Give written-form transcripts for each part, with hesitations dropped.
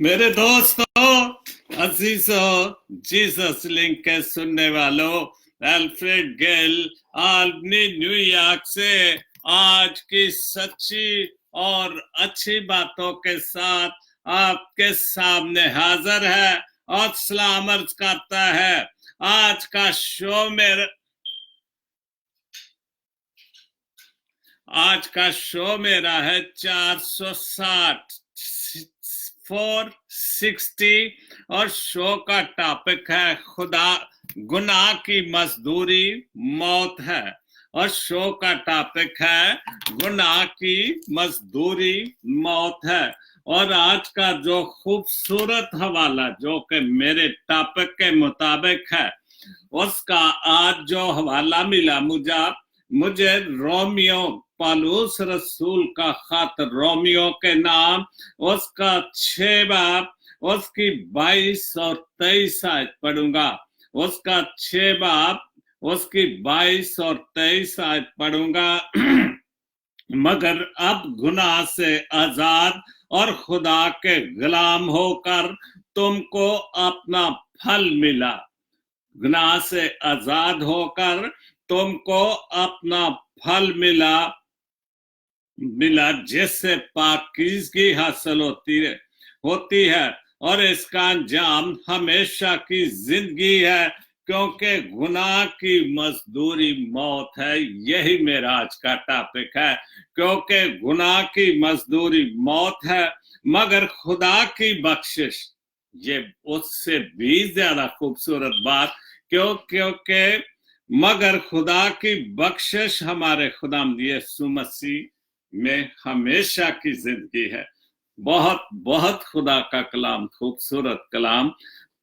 मेरे दोस्तों, अजीजों, Jesus link के सुनने वालों, अल्फ्रेड गेल आल्बनी न्यूयॉर्क से आज की सच्ची और अच्छी बातों के साथ आपके सामने हाजिर है और सलाम अर्ज करता है। आज का शो मेरा है 460 460 और शो का टॉपिक है गुनाह की मजदूरी मौत है। और शो का टॉपिक है गुनाह की मजदूरी मौत है। और आज का जो खूबसूरत हवाला जो कि मेरे टॉपिक के मुताबिक है, उसका आज जो हवाला मिला मुझे रोमियो पौलुस रसूल का खत रोमियो के नाम, उसका 6 बाब, उसकी 22 और 23 आयत पढ़ूंगा। उसका 6 बाब, उसकी 22 और 23 आयत पढ़ूंगा। मगर अब गुनाह से आजाद और खुदा के गुलाम होकर तुमको अपना फल मिला। गुनाह से आजाद होकर तुमको अपना फल मिला जिससे पाकीज़गी हासिल होती है और इसका अंजाम हमेशा की जिंदगी है, क्योंकि गुनाह की मजदूरी मौत है। यही मेरा आज का टॉपिक है, क्योंकि गुनाह की मजदूरी मौत है मगर खुदा की बख्शिश, ये उससे भी ज्यादा खूबसूरत बात, क्योंकि मगर खुदा की बख्शिश हमारे खुदावंद यीशु मसीह में हमेशा की जिंदगी है। बहुत बहुत खुदा का कलाम, खूबसूरत कलाम।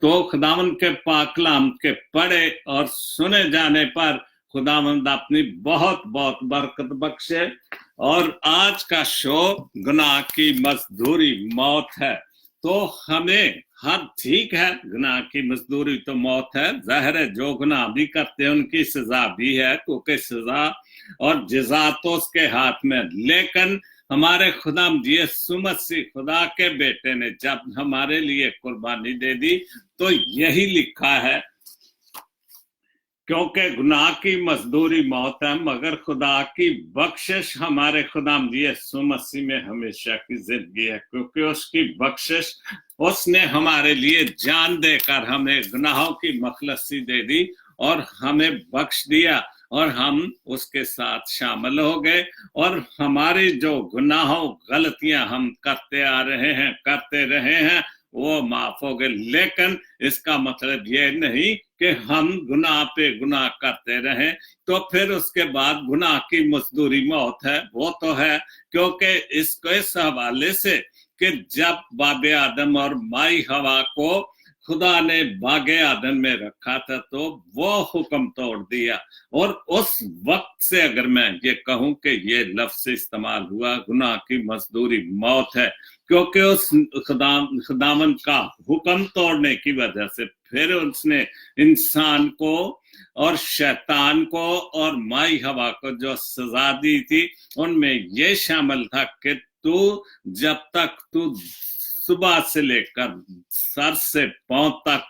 तो खुदावंद के पाक कलाम के पढ़े और सुने जाने पर खुदावंद अपनी बहुत बहुत बरकत बख्शे। और आज का शो गुनाह की मजदूरी मौत है। तो हमें ठीक है, गुनाह की मजदूरी तो मौत है। जाहिर है जो गुनाह भी करते हैं उनकी सजा भी है, क्योंकि सजा और जज़ा तो उसके हाथ में। लेकिन हमारे खुदावंद यीशु मसीह खुदा के बेटे ने जब हमारे लिए कुर्बानी दे दी तो यही लिखा है, क्योंकि गुनाह की मजदूरी मौत है मगर खुदा की बख्शिश हमारे खुदावंद यीशु मसीह में हमेशा की जिंदगी है। क्योंकि उसकी बख्शिश, उसने हमारे लिए जान देकर हमें गुनाहों की मखलसी दे दी और हमें बख्श दिया और हम उसके साथ शामिल हो गए। और हमारी जो गुनाहों गलतियां हम करते रहे हैं वो माफ हो गए। लेकिन इसका मतलब ये नहीं कि हम गुनाह पे गुनाह करते रहें तो फिर उसके बाद गुनाह की मजदूरी मौत है। वो तो है, क्योंकि इसको इस हवाले से कि जब बाबे आदम और माई हवा को खुदा ने बागे आदम में रखा था तो वो हुक्म तोड़ दिया। और उस वक्त से अगर मैं ये कहूं कि ये लफ्ज इस्तेमाल हुआ, गुनाह की मजदूरी मौत है, क्योंकि उस खुदावन का हुक्म तोड़ने की वजह से फिर उसने इंसान को और शैतान को और माई हवा को जो सजा दी थी उनमें ये शामिल था कि तू जब तक तू सुबह से लेकर सर से पांव तक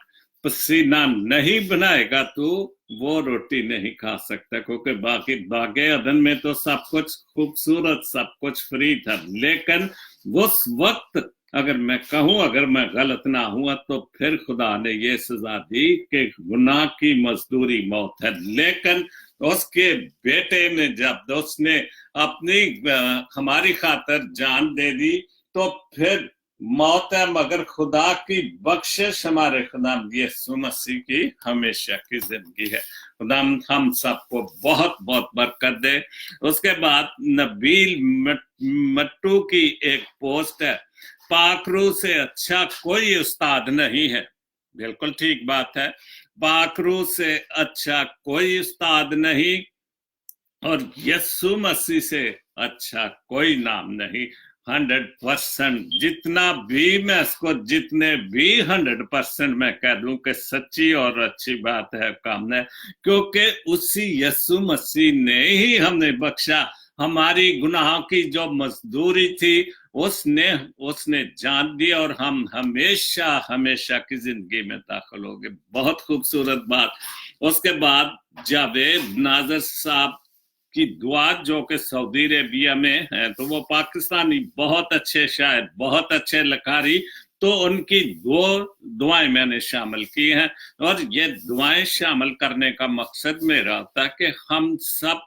पसीना नहीं बनाएगा तू वो रोटी नहीं खा सकता। क्योंकि बागे अदन में तो सब कुछ खूबसूरत, सब कुछ फ्री था। लेकिन उस वक्त अगर मैं कहूं, अगर मैं गलत ना हुआ तो फिर खुदा ने ये सजा दी कि गुनाह की मजदूरी मौत है। लेकिन उसके बेटे ने जब उसने अपनी हमारी खातिर जान दे दी तो फिर मौत है मगर खुदा की बख्शिश हमारे खुदा यीशु मसीह की हमेशा की जिंदगी है। खुदा हम सबको बहुत बहुत बरकत दे। उसके बाद नबील मट्टू की एक पोस्ट है, पाकरू से अच्छा कोई उस्ताद नहीं है। बिल्कुल ठीक बात है, पाकरू से अच्छा कोई उस्ताद नहीं और यीशु मसीह से अच्छा कोई नाम नहीं। 100% जितना भी मैं इसको जितने भी 100% मैं कह दूं कि सच्ची और अच्छी बात है काम है, क्योंकि उसी यीशु मसीह ने ही हमें बख्शा। हमारी गुनाहों की जो मजदूरी थी उसने जान दिया और हम हमेशा हमेशा की जिंदगी में दाखिल हो गए। बहुत खूबसूरत बात। उसके बाद जावेद नाजर साहब की दुआ जो कि सऊदी अरेबिया में है, तो वो पाकिस्तानी बहुत अच्छे शायर, बहुत अच्छे लखारी, तो उनकी दो दुआएं मैंने शामिल की हैं। और ये दुआएं शामिल करने का मकसद मेरा था कि हम सब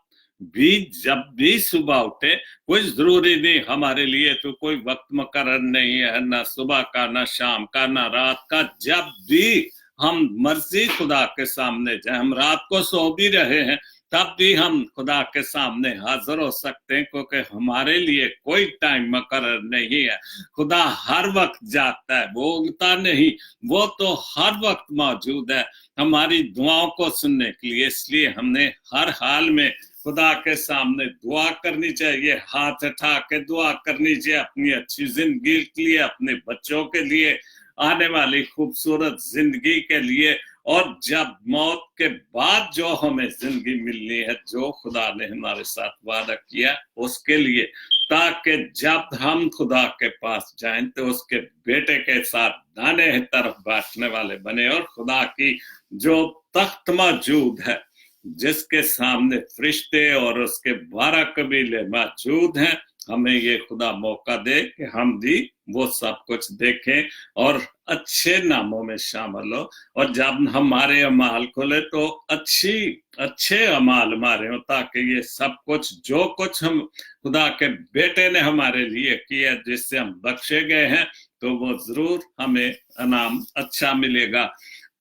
भी जब भी सुबह उठे, कोई जरूरी नहीं हमारे लिए तो कोई वक्त मुकर्रर नहीं है, ना सुबह का, ना शाम का, ना रात का, जब भी हम मर्जी खुदा के सामने जाए, हम रात को सो भी रहे हैं तब भी हम खुदा के सामने हाजिर हो सकते हैं, क्योंकि हमारे लिए कोई टाइम मुकर्रर नहीं है। खुदा हर वक्त जागता है, वो उगता नहीं, वो तो हर वक्त मौजूद है हमारी दुआओं को सुनने के लिए। इसलिए हमने हर हाल में खुदा के सामने दुआ करनी चाहिए, हाथ उठा के दुआ करनी चाहिए अपनी अच्छी जिंदगी के लिए, अपने बच्चों के लिए, आने वाली खूबसूरत जिंदगी के लिए, और जब मौत के बाद जो हमें जिंदगी मिलनी है, जो खुदा ने हमारे साथ वादा किया उसके लिए, ताकि जब हम खुदा के पास जाएं तो उसके बेटे के साथ दाने तरफ बैठने वाले बने, और खुदा की जो तख्त मौजूद है जिसके सामने फरिश्ते और उसके 12 कबीले मौजूद हैं, हमें ये खुदा मौका दे कि हम भी वो सब कुछ देखें और अच्छे नामों में शामिल हो। और जब हमारे अमाल खुले तो अच्छे अमाल हमारे हो, ताकि ये सब कुछ जो कुछ हम खुदा के बेटे ने हमारे लिए किया, जिससे हम बख्शे गए हैं, तो वो जरूर हमें इनाम अच्छा मिलेगा।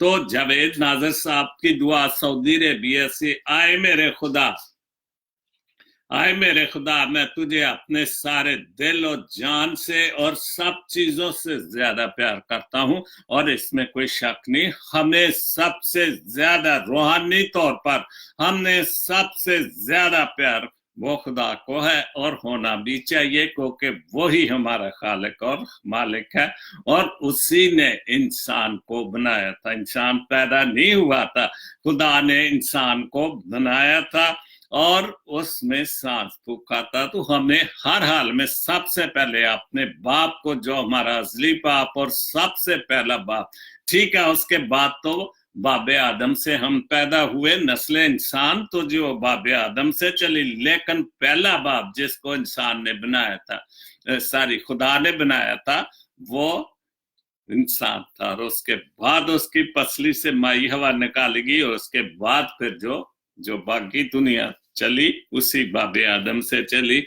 तो जावेद नाजर साहब की दुआ सऊदी अरेबिया से, आए मेरे खुदा मैं तुझे अपने सारे दिल और जान से और सब चीजों से ज्यादा प्यार करता हूं, और इसमें कोई शक नहीं, हमें सबसे ज्यादा रूहानी तौर पर हमने सबसे ज्यादा प्यार वो खुदा को है, और होना भी चाहिए, क्योंकि वही हमारा खालिक और मालिक है, और उसी ने इंसान को बनाया था। इंसान पैदा नहीं हुआ था, खुदा ने इंसान को बनाया था और उसमें सांस फूका था। तो हमें हर हाल में सबसे पहले अपने बाप को, जो हमारा असली बाप और सबसे पहला बाप, ठीक है, उसके बाद तो बाबे आदम से हम पैदा हुए, नस्ल इंसान तो जो बाबे आदम से चली, लेकिन पहला बाप जिसको इंसान ने बनाया था, खुदा ने बनाया था, वो इंसान था। और उसके बाद उसकी पसली से माई हवा निकालेगी, और उसके बाद फिर जो बाकी दुनिया चली उसी बाबे आदम से चली।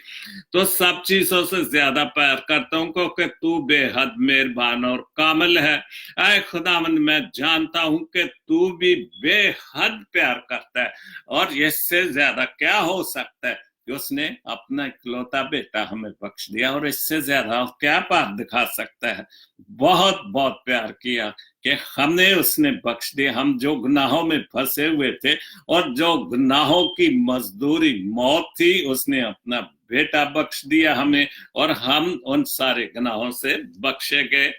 तो सब चीजों से ज्यादा प्यार करता हूं, क्योंकि तू बेहद मेहरबान और कामिल है। ऐ खुदावंद, मैं जानता हूं कि तू भी बेहद प्यार करता है, और इससे ज्यादा क्या हो सकता है कि उसने अपना इकलौता बेटा हमें बख्श दिया, और इससे ज्यादा क्या पाप दिखा सकता है। बहुत बहुत प्यार किया कि हमें उसने बख्श दिया। हम जो गुनाहों में फंसे हुए थे और जो गुनाहों की मजदूरी मौत थी, उसने अपना बेटा बख्श दिया हमें, और हम उन सारे गुनाहों से बख्शे गए।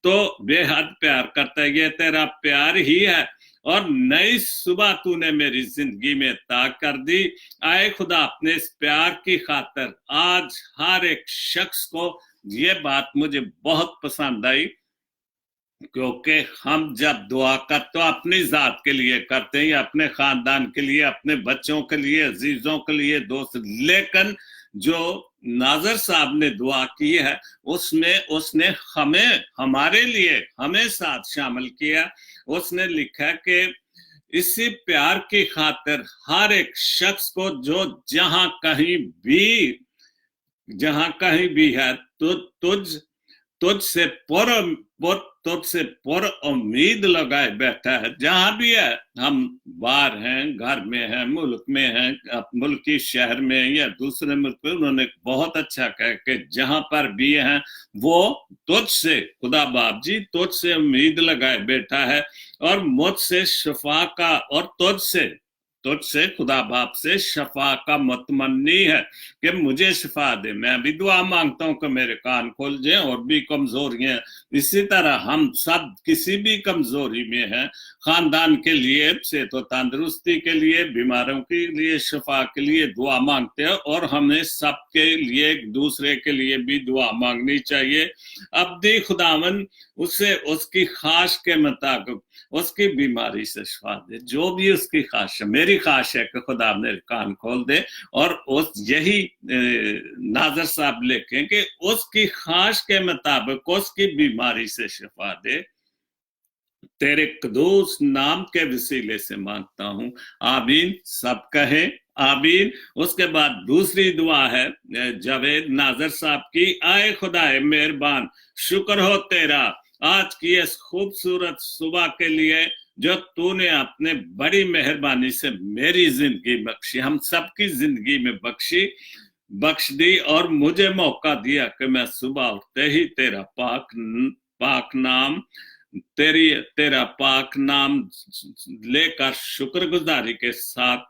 तो बेहद प्यार करता है, ये तेरा प्यार ही है, और नई सुबह तूने मेरी जिंदगी में अता कर दी। आए खुदा, अपने इस प्यार की खातिर आज हर एक शख्स को, ये बात मुझे बहुत पसंद आई, क्योंकि हम जब दुआ करते तो अपनी जात के लिए करते हैं, या अपने खानदान के लिए, अपने बच्चों के लिए, अजीजों के लिए, दोस्त, लेकिन जो नाजर साहब ने दुआ की है उसमें उसने हमारे लिए हमें साथ शामिल किया। उसने लिखा कि इसी प्यार की खातिर हर एक शख्स को जो जहां कहीं भी है, तो तुझसे पर उम्मीद लगाए बैठा है। जहां भी है, हम बाहर हैं, घर में हैं, मुल्क में हैं, मुल्की शहर में या दूसरे मुल्क में, उन्होंने बहुत अच्छा कहा कि जहां पर भी हैं वो तुझसे, खुदा बाप जी, तुझसे उम्मीद लगाए बैठा है, और मुझसे शफा का, और तुझसे खुदा बाप से शफा का मुतमन्नी है कि मुझे शफा दे। मैं भी दुआ मांगता हूं कि मेरे कान खोल जाए, और भी कमजोरियां, इसी तरह हम सब किसी भी कमजोरी में हैं, خاندان کے لیے صحت و تندرستی کے لیے, بیماروں کے لیے شفا کے لیے دعا مانگتے ہیں, اور ہمیں سب کے لیے ایک دوسرے کے لیے بھی دعا مانگنی چاہیے. ابدی خداوند اسے اس کی خواہش کے مطابق اس کی بیماری سے شفا دے, جو بھی اس کی خواہش ہے. میری خواہش ہے کہ خدا میرے کان کھول دے, اور یہی ناظر صاحب لکھیں کہ اس کی خواہش کے مطابق اس کی بیماری سے شفا دے. تیرے قدوس نام کے وسیلے سے مانگتا ہوں, آمین. سب کہیں آمین. اس کے بعد دوسری دعا ہے جاوید ناظر صاحب کی. آئے خدا مہربان, شکر ہو تیرا آج کی اس خوبصورت صبح کے لیے جو تو نے اپنے بڑی مہربانی سے میری زندگی بخشی, ہم سب کی زندگی میں بخش دی, اور مجھے موقع دیا کہ میں صبح اٹھتے ہی تیرا تیرا پاک نام لے کر شکر گزاری کے ساتھ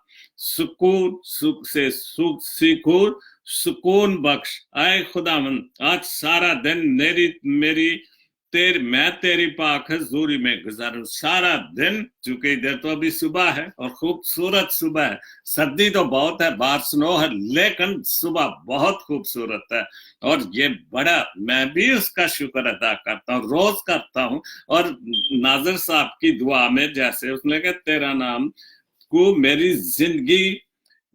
سکون بخش. اے خداوند آج سارا دن میں تیری پاک حضوری میں گزاروں. سارا دن, چونکہ ادھر تو ابھی صبح ہے اور خوبصورت صبح ہے, سردی تو بہت ہے, باہر سنو ہے, لیکن صبح بہت خوبصورت ہے, اور یہ بڑا میں بھی اس کا شکر ادا کرتا ہوں, روز کرتا ہوں. اور ناظر صاحب کی دعا میں جیسے اس نے کہا تیرا نام کو میری زندگی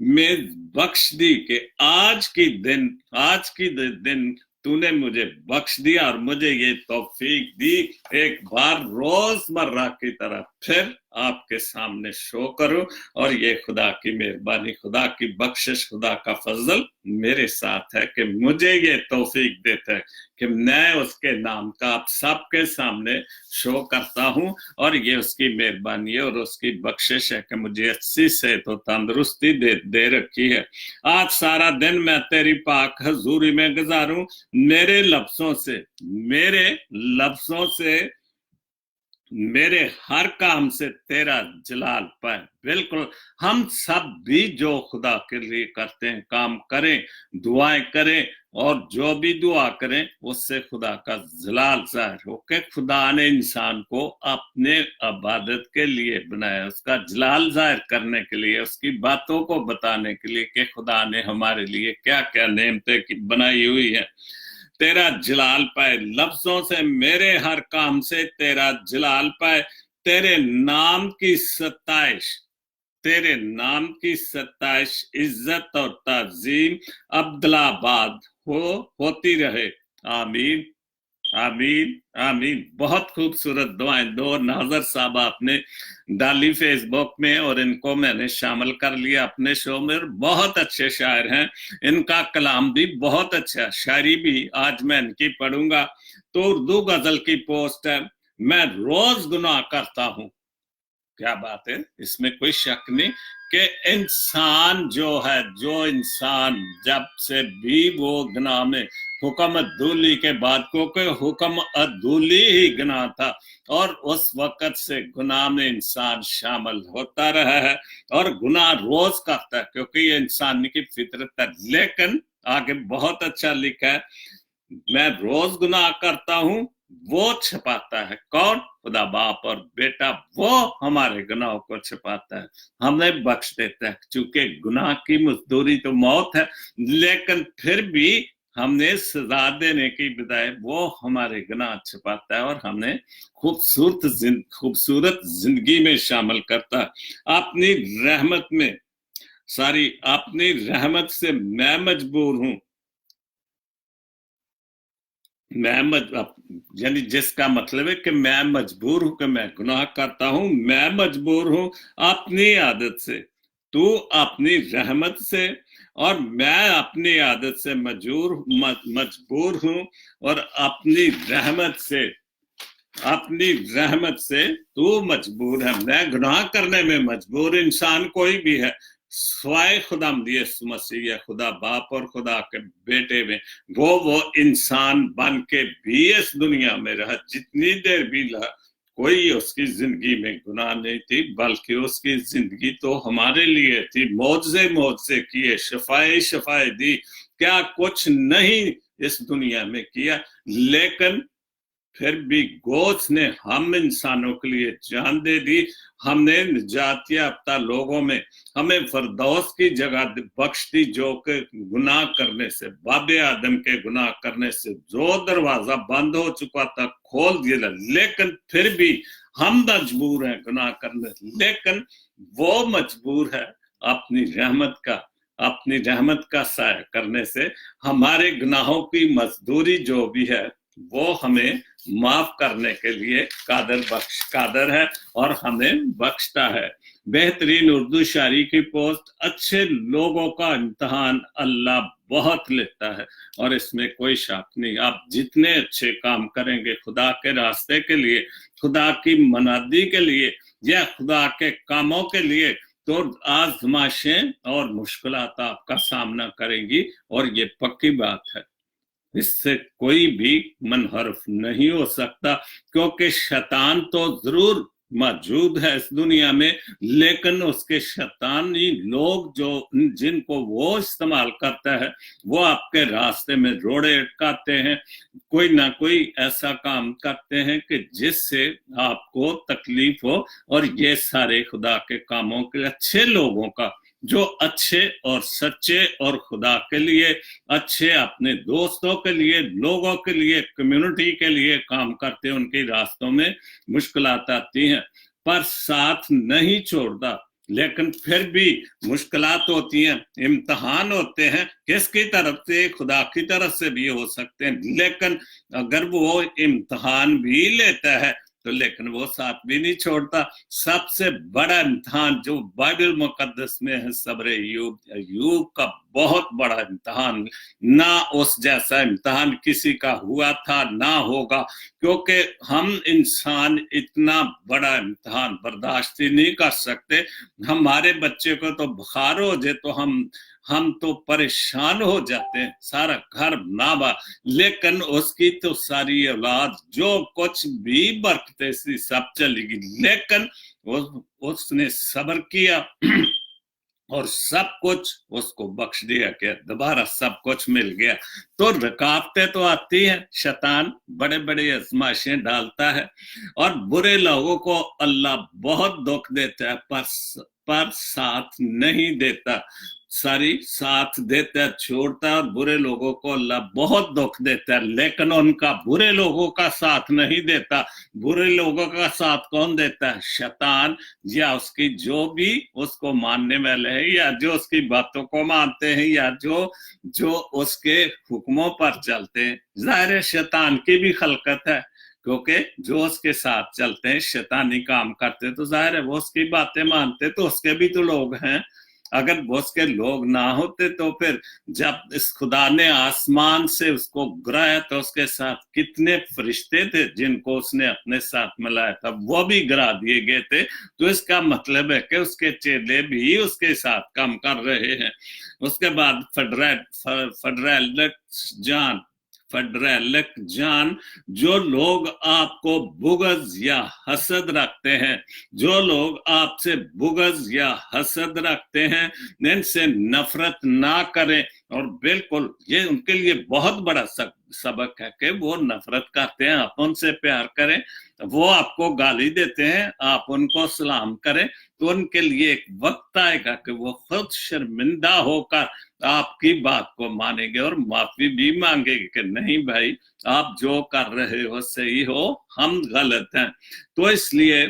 میں بخش دی, کہ آج کی دن تو نے مجھے بخش دیا, اور مجھے یہ توفیق دی ایک بار روز مرہ کی طرح پھر آپ کے سامنے شو کروں. اور یہ خدا کی مہربانی, خدا کی بخشش, خدا کا فضل میرے ساتھ ہے کہ مجھے یہ توفیق دیتا ہے کہ میں اس کے نام کا آپ سب کے سامنے شو کرتا ہوں. اور یہ اس کی مہربانی ہے اور اس کی بخشش ہے کہ مجھے اچھی صحت و تندرستی دے رکھی ہے. آج سارا دن میں تیری پاک حضوری میں گزاروں. میرے لفظوں سے میرے ہر کام سے تیرا جلال پائے. بالکل ہم سب بھی جو خدا کے لیے کرتے ہیں, کام کریں, دعائیں کریں, اور جو بھی دعا کریں اس سے خدا کا جلال ظاہر ہو, کہ خدا نے انسان کو اپنے عبادت کے لیے بنایا, اس کا جلال ظاہر کرنے کے لیے, اس کی باتوں کو بتانے کے لیے کہ خدا نے ہمارے لیے کیا کیا نعمتیں بنائی ہوئی ہیں. تیرا جلال پائے لفظوں سے, میرے ہر کام سے تیرا جلال پائے. تیرے نام کی ستائش عزت اور تعظیم عبدالآباد ہوتی رہے. آمین آمین آمین. بہت خوبصورت دعائیں دو ناظر صاحب آپ نے ڈالی فیس بک میں, اور ان کو میں نے شامل کر لیا اپنے شو میں. بہت اچھے شاعر ہیں, ان کا کلام بھی بہت اچھا, شاعری بھی آج میں ان کی پڑھوں گا. تو اردو غزل کی پوسٹ ہے, میں روز گناہ کرتا ہوں. کیا بات ہے, اس میں کوئی شک نہیں کہ انسان جو انسان جب سے بھی وہ گناہ میں, حکم عدولی کے بعد, کیونکہ حکم عدولی ہی گناہ تھا, اور اس وقت سے گناہ میں انسان شامل ہوتا رہا ہے, اور گناہ روز کرتا ہے کیونکہ یہ انسان کی فطرت ہے. لیکن آگے بہت اچھا لکھا ہے, میں روز گناہ کرتا ہوں, وہ چھپاتا ہے. کون؟ خدا باپ اور بیٹا, وہ ہمارے گناہوں کو چھپاتا ہے, ہمیں بخش دیتا ہے. چونکہ گناہ کی مزدوری تو موت ہے, لیکن پھر بھی ہم نے سزا دینے کی بجائے وہ ہمارے گناہ چھپاتا ہے, اور ہمیں خوبصورت زندگی میں شامل کرتا ہے. اپنی رحمت سے میں مجبور ہوں, یعنی جس کا مطلب ہے کہ میں مجبور ہوں کہ میں گناہ کرتا ہوں, میں مجبور ہوں اپنی عادت سے, تو اپنی رحمت سے, اور میں اپنی عادت سے مجبور ہوں, اور اپنی رحمت سے تو مجبور ہے. میں گناہ کرنے میں مجبور انسان کوئی بھی ہے سوائے خدا یسوع مسیح, خدا باپ اور خدا کے بیٹے میں. وہ انسان بن کے بھی اس دنیا میں رہا, جتنی دیر بھی رہا, کوئی اس کی زندگی میں گناہ نہیں تھی, بلکہ اس کی زندگی تو ہمارے لیے تھی. معجزے کیے, شفائے دی, کیا کچھ نہیں اس دنیا میں کیا, لیکن फिर भी गोश्त ने हम इंसानों के लिए जान दे दी, हमने निजात याफ्ता लोगों में हमें फरदौस की जगह बख्श दी, जो कि गुनाह करने से, बाबे आदम के गुनाह करने से जो दरवाजा बंद हो चुका था खोल दिया, लेकिन फिर भी हम मजबूर हैं गुनाह करने, लेकिन वो मजबूर है अपनी रहमत का साया करने से। हमारे गुनाहों की मजदूरी जो भी है वो हमें माफ करने के लिए कादर है और हमें बख्शता है। बेहतरीन उर्दू शायरी की पोस्ट, अच्छे लोगों का इम्तिहान अल्लाह बहुत लेता है और इसमें कोई शक नहीं। आप जितने अच्छे काम करेंगे खुदा के रास्ते के लिए, खुदा की मनादी के लिए या खुदा के कामों के लिए, तो आजमाइशें और मुश्किलात आपका सामना करेंगी। और ये पक्की बात है, इससे कोई भी मनहरफ नहीं हो सकता, क्योंकि शैतान तो जरूर मौजूद है इस दुनिया में, लेकिन उसके शैतानी लोग जो जिनको वो इस्तेमाल करता है वो आपके रास्ते में रोड़े अटकाते हैं, कोई ना कोई ऐसा काम करते हैं कि जिससे आपको तकलीफ हो। और ये सारे खुदा के कामों के अच्छे लोगों का, जो अच्छे और सच्चे और खुदा के लिए अच्छे, अपने दोस्तों के लिए, लोगों के लिए, कम्युनिटी के लिए काम करते हैं, उनके रास्तों में मुश्किलात आती हैं पर साथ नहीं छोड़ता। लेकिन फिर भी मुश्किलात होती हैं, इम्तिहान होते हैं, किसकी तरफ से? खुदा की तरफ से भी हो सकते हैं। लेकिन अगर वो इम्तिहान भी लेता है तो लेकिन वो साथ भी नहीं छोड़ता। सबसे बड़ा इम्तिहान जो बाइबल मुकद्दस में है सब्र अय्यूब का बहुत बड़ा इम्तिहान, ना उस जैसा इम्तिहान किसी का हुआ था ना होगा, क्योंकि हम इंसान इतना बड़ा इम्तिहान बर्दाश्त ही नहीं कर सकते। हमारे बच्चे को तो बुखार हो जाए तो हम तो परेशान हो जाते हैं, सारा घर नाबा, लेकिन उसकी तो सारी औलाद जो कुछ भी बरकते सी सब चलेगी, लेकिन उसने सब्र किया और सब कुछ उसको बख्श दिया कि दोबारा सब कुछ मिल गया। तो रुकावटें तो आती हैं, शैतान बड़े बड़े आजमाइशें डालता है और बुरे लोगों को अल्लाह बहुत दुख देता है पर साथ नहीं देता, साथ देता है, छोड़ता है। बुरे लोगों को अल्लाह बहुत दुख देता है, लेकिन उनका बुरे लोगों का साथ नहीं देता। बुरे लोगों का साथ कौन देता है? शैतान, या उसकी जो भी उसको मानने वाले हैं, या जो उसकी बातों को मानते हैं, या जो उसके हुक्मों पर चलते हैं। जाहिर है शैतान की भी खलकत है, क्योंकि जो उसके साथ चलते हैं, शैतानी काम करते, तो जाहिर है वो उसकी बातें मानते, तो उसके भी तो लोग हैं। अगर वो उसके लोग ना होते तो फिर जब इस खुदा ने आसमान से उसको गिराया तो उसके साथ कितने फरिश्ते थे जिनको उसने अपने साथ मिलाया था, वो भी गिरा दिए गए थे। तो इसका मतलब है कि उसके चेले भी उसके साथ काम कर रहे हैं। उसके बाद फडरेलक जान, जो लोग आपको बुग़्ज़ या हसद रखते हैं, जो लोग आपसे बुग़्ज़ या हसद रखते हैं, इनसे नफरत ना करें। और बिल्कुल ये उनके लिए बहुत बड़ा सबक है कि वो नफरत करते हैं, आप उनसे प्यार करें। वो आपको गाली देते हैं, आप उनको सलाम करें, तो उनके लिए एक वक्त आएगा कि वो खुद शर्मिंदा होकर आपकी बात को मानेंगे और माफी भी मांगेंगे कि नहीं भाई, आप जो कर रहे हो सही हो, हम गलत हैं। तो इसलिए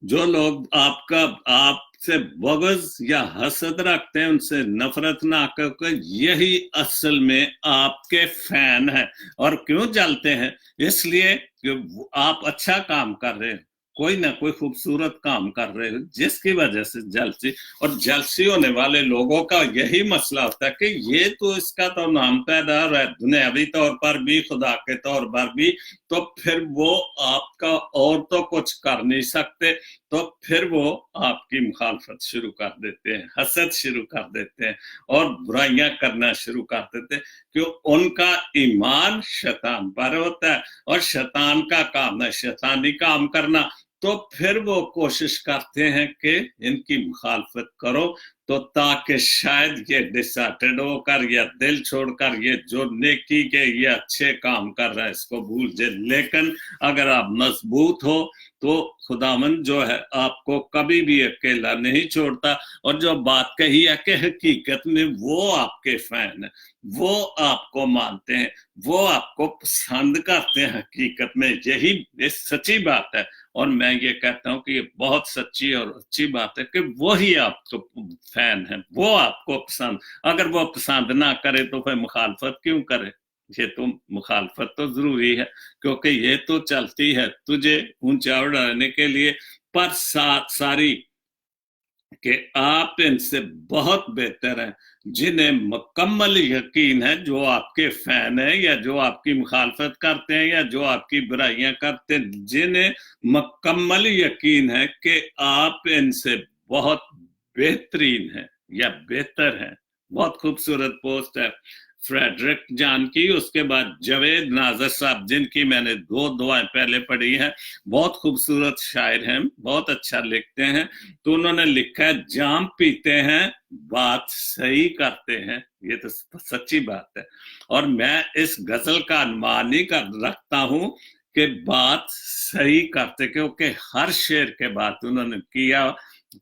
जो लोग आपसे बुग़्ज़ या हसद रखते हैं, उनसे नफरत ना करके, यही असल में आपके फैन है। और क्यों जलते हैं? इसलिए कि आप अच्छा काम कर रहे हैं, कोई ना कोई खूबसूरत काम कर रहे हो, जिसकी वजह से जलसी। और जलसी होने वाले लोगों का यही मसला होता है कि ये तो इसका तो नाम पैदा है दुनियावी तौर पर भी, खुदा के तौर पर भी, तो फिर वो आपका और तो कुछ कर नहीं सकते, तो फिर वो आपकी मुखालफत शुरू कर देते हैं, हसद शुरू कर देते हैं और बुराइयां करना शुरू कर देते हैं, क्यों? उनका ईमान शैतान पर होता है और शैतान का काम है शैतानी काम करना। तो फिर वो कोशिश करते हैं कि इनकी मुखालफत करो, तो ताकि शायद ये डिसऑर्डर्ड होकर या दिल छोड़कर ये जो नेकी के ये अच्छे काम कर रहे हैं इसको भूल जाए। लेकिन अगर आप मजबूत हो तो खुदावंद जो है आपको कभी भी अकेला नहीं छोड़ता। और जो बात कही है कि हकीकत में वो आपके फैन है, वो आपको मानते हैं, वो आपको पसंद करते हैं। हकीकत में यही सच्ची बात है। और मैं ये कहता हूँ कि ये बहुत सच्ची और अच्छी बात है कि वही आपको फैन है, वो आपको पसंद। अगर वो पसंद ना करे तो फिर मुखालफत क्यों करे? ये तो मुखालफत तो जरूरी है, क्योंकि ये तो चलती है तुझे ऊंचा उड़ाने के लिए। पर सारी कि आप इनसे बहुत बेहतर हैं, जिन्हें मुकम्मल यकीन है, जो आपके फैन है या जो आपकी मुखालफत करते हैं या जो आपकी बुराइयां करते हैं, जिन्हें मुकम्मल यकीन है कि आप इनसे बहुत बेहतरीन हैं या बेहतर हैं। बहुत खूबसूरत पोस्ट है फ्रेडरिक जान की। उसके बाद जवेद नाजर साहब, जिनकी मैंने 2 दुआएं पहले पढ़ी हैं, बहुत खूबसूरत शायर हैं, बहुत अच्छा लिखते हैं। तो उन्होंने लिखा है, जाम पीते हैं बात सही करते हैं। ये तो सच्ची बात है। और मैं इस गजल का अनुमान ही रखता हूं कि बात सही करते, क्योंकि हर शेर के बाद उन्होंने किया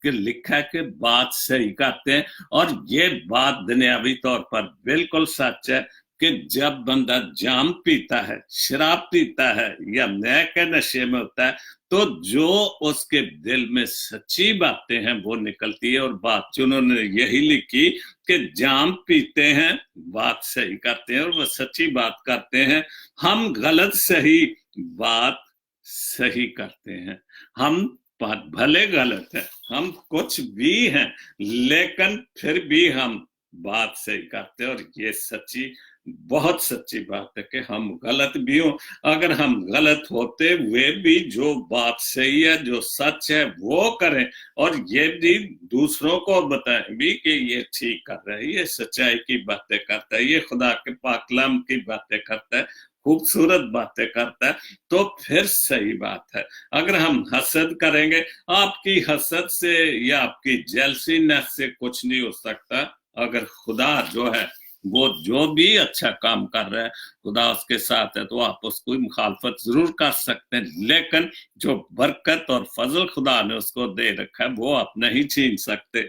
कि लिखा है कि बात सही करते हैं। और ये बात दुनियावी तौर पर बिल्कुल सच है कि जब बंदा जाम पीता है, शराब पीता है या नए के नशे में होता है, तो जो उसके दिल में सच्ची बातें हैं वो निकलती है। और बात जो उन्होंने यही लिखी कि जाम पीते हैं बात सही करते हैं, और वो सच्ची बात करते हैं। हम गलत सही बात सही करते हैं। हम भले गलत है, हम कुछ भी हैं, लेकिन फिर भी हम बात सही करते हैं। और ये सच्ची, बहुत सच्ची बात है कि हम गलत भी हो, अगर हम गलत होते हुए भी जो बात सही है, जो सच है, वो करें। और ये भी दूसरों को बताएं भी कि ये ठीक कर रहा है, ये सच्चाई की बातें करता है, ये खुदा के पाकलाम की बातें करता है, खूबसूरत बातें करता है, तो फिर सही बात है। अगर हम हसद करेंगे, आपकी हसद से या आपकी जेलसीनेस से कुछ नहीं हो सकता। अगर खुदा जो है वो जो भी अच्छा काम कर रहा है, खुदा उसके साथ है, तो आप उसको मुखालफत जरूर कर सकते हैं। लेकिन जो बरकत और फजल खुदा ने उसको दे रखा है वो आप नहीं छीन सकते।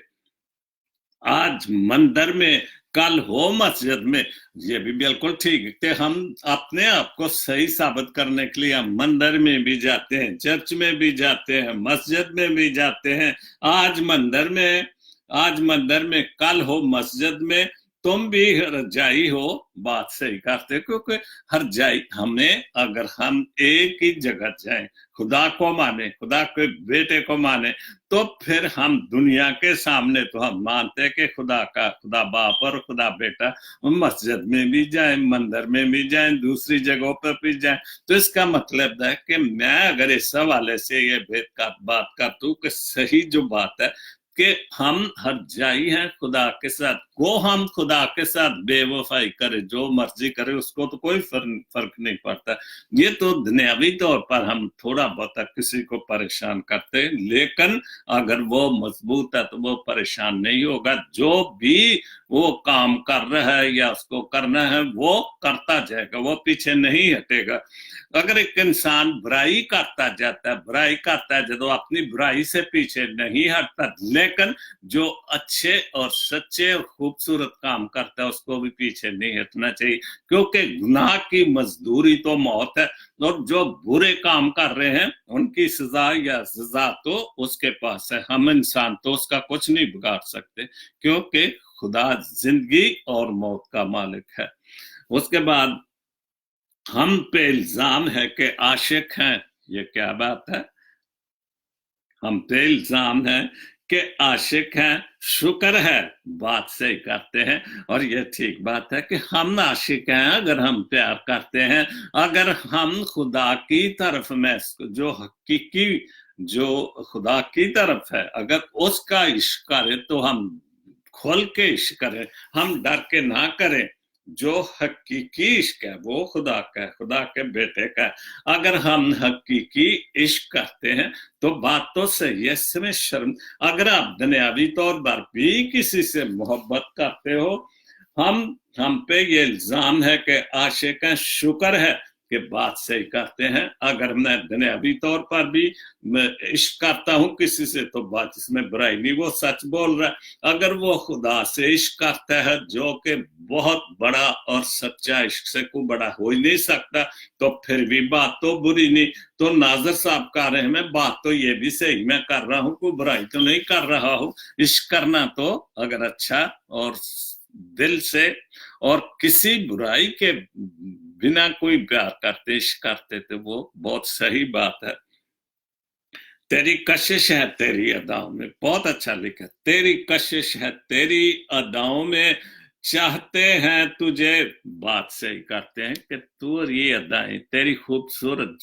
आज मंदिर में, कल हो मस्जिद में, ये भी बिल्कुल ठीक है कि हम अपने आप को सही साबित करने के लिए हम मंदिर में भी जाते हैं, चर्च में भी जाते हैं, मस्जिद में भी जाते हैं। आज मंदिर में, कल हो मस्जिद में। तुम भी हरजाई हो बात सही करते, क्योंकि हरजाई हमें, अगर हम एक ही जगह जाएं, खुदा को माने, खुदा के बेटे को माने, तो फिर हम दुनिया के सामने तो हम मानते हैं कि खुदा बाप और खुदा बेटा। मस्जिद में भी जाएं, मंदिर में भी जाएं, दूसरी जगहों पर भी जाएं। तो इसका मतलब है कि मैं अगर इस हवाले से ये भेद का बात करता हूं कि सही जो बात है कि हम हरजाई हैं खुदा के साथ, को हम खुदा के साथ बेवफाई करे, जो मर्जी करे, उसको तो कोई फर्क नहीं पड़ता। ये तो दुनियावी तौर पर हम थोड़ा बहुत किसी को परेशान करते हैं, लेकिन अगर वो मजबूत है तो वो परेशान नहीं होगा। जो भी वो काम कर रहा है या उसको करना है वो करता जाएगा, वो पीछे नहीं हटेगा। अगर एक इंसान बुराई करता जाता है, बुराई करता है जो अपनी बुराई से पीछे नहीं हटता, लेकिन जो अच्छे और सच्चे और खूबसूरत काम करता है उसको भी पीछे नहीं हटना चाहिए, क्योंकि गुनाह की मजदूरी तो मौत है। और जो बुरे काम कर रहे हैं उनकी सजा या सजा तो उसके पास है। हम इंसान तो उसका कुछ नहीं बिगाड़ सकते, क्योंकि खुदा जिंदगी और मौत का मालिक है। उसके बाद हम पे इल्जाम है कि आशिक हैं। ये क्या बात है? हम पे इल्जाम है कि आशिक हैं। शुक्र है बात सही करते हैं। और ये ठीक बात है कि हम आशिक हैं अगर हम प्यार करते हैं, अगर हम खुदा की तरफ में जो हकीकी, जो खुदा की तरफ है, अगर उसका इश्क करें तो हम खोल के इश्क करें, हम डर के ना करें। जो हकीकी इश्क है वो खुदा का है, खुदा के बेटे का है। अगर हम हकीकी इश्क करते हैं तो बात तो सही है, इसमें शर्म। अगर आप दुनियावी तौर पर भी किसी से मोहब्बत करते हो, हम पे ये इल्जाम है कि आशिक हैं, शुक्र है कि बात सही करते हैं। अगर मैं दुनियावी तौर पर भी इश्क करता हूं किसी से तो बात इसमें बुराई नहीं, वो सच बोल रहा है। अगर वो खुदा से इश्क करता है जो कि बहुत बड़ा और सच्चा इश्क से कोई बड़ा हो ही नहीं सकता, तो फिर भी बात तो बुरी नहीं। तो नाजर साहब कह रहे हैं मैं बात तो ये भी सही मैं कर रहा हूं, कोई बुराई तो नहीं कर रहा हूं। इश्क करना तो अगर अच्छा और दिल से और किसी बुराई के बिना कोई प्यार करते इश्क करते थे वो बहुत सही बात है। तेरी कशिश है तेरी अदाओं में, बहुत अच्छा लिखा। तेरी कशिश है तेरी अदाओं में, चाहते हैं तुझे, बात सही करते हैं कि तू और ये अदाएं तेरी खूबसूरत,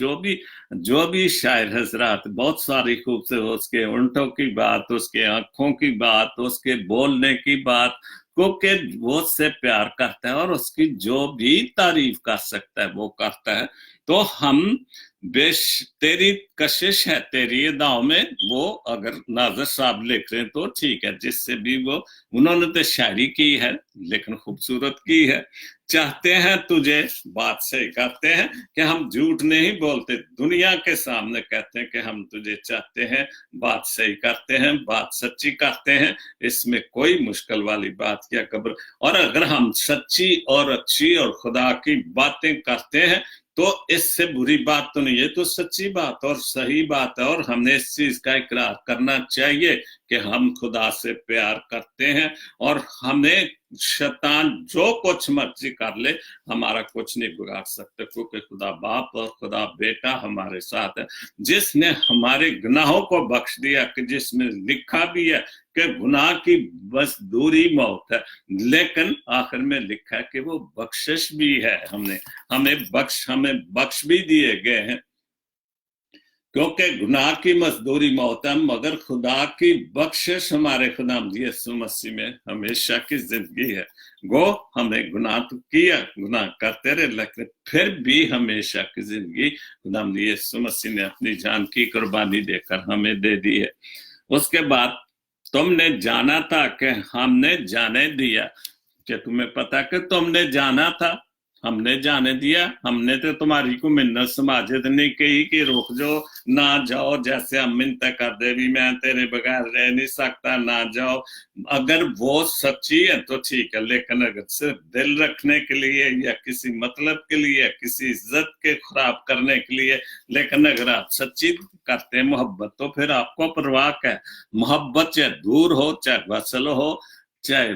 जो भी शायर हजरात, बहुत सारी खूबसूरत, उसके उंटों की बात, उसके आंखों की बात, उसके बोलने की बात, क्योंकि वो उससे प्यार करता है और उसकी जो भी तारीफ कर सकता है वो करता है। तो हम तेरी कशिश है तेरी अदाओं में, वो अगर नाजर साहब लिख रहे हैं तो ठीक है, जिससे भी वो, उन्होंने तो शायरी की है लेकिन खूबसूरत की है। चाहते हैं तुझे, बात सही करते हैं कि हम झूठ नहीं बोलते, दुनिया के सामने कहते हैं कि हम तुझे चाहते हैं, बात सही करते हैं, बात सच्ची करते हैं, इसमें कोई मुश्किल वाली बात क्या कब्र। और अगर हम सच्ची और अच्छी और खुदा की बातें करते हैं तो इससे बुरी बात तो नहीं है, तो सच्ची बात और सही बात है। और हमें इस चीज का इकरार करना चाहिए कि हम खुदा से प्यार करते हैं, और हमें शैतान जो कुछ मर्जी कर ले हमारा कुछ नहीं बिगाड़ सकते, क्योंकि खुदा बाप और खुदा बेटा हमारे साथ है, जिसने हमारे गुनाहों को बख्श दिया, कि जिसमें लिखा भी है कि गुनाह की बस दूरी मौत है, लेकिन आखिर में लिखा है कि वो बख्शिश भी है। हमें बख्श भी दिए गए हैं, क्योंकि गुनाह की मजदूरी मौत है, मगर खुदा की बख्शिश हमारे खुदा यीशु मसीह में हमेशा की जिंदगी है। गो हमें गुनाह तो किया, गुनाह करते रहे, लेकिन फिर भी हमेशा की जिंदगी खुदा यीशु मसीह ने अपनी जान की कुर्बानी देकर हमें दे दी है। उसके बाद तुमने जाना था कि हमने जाने दिया, कि तुम्हें पता कि तुमने जाना था, हमने जाने दिया। हमने तो तुम्हारी को मिन्नत समाजत नहीं कही कि रुक जाओ ना जाओ, जैसे हम मिन्नत कर दे भी मैं तेरे बगैर रह नहीं सकता, ना जाओ। अगर वो सच्ची है तो ठीक है, लेकिन अगर सिर्फ दिल रखने के लिए या किसी मतलब के लिए, किसी इज्जत के खराब करने के लिए, लेकिन अगर आप सच्ची करते हैं मोहब्बत तो फिर आपको परवाह है। मोहब्बत चाहे दूर हो, चाहे वसल हो, चाहे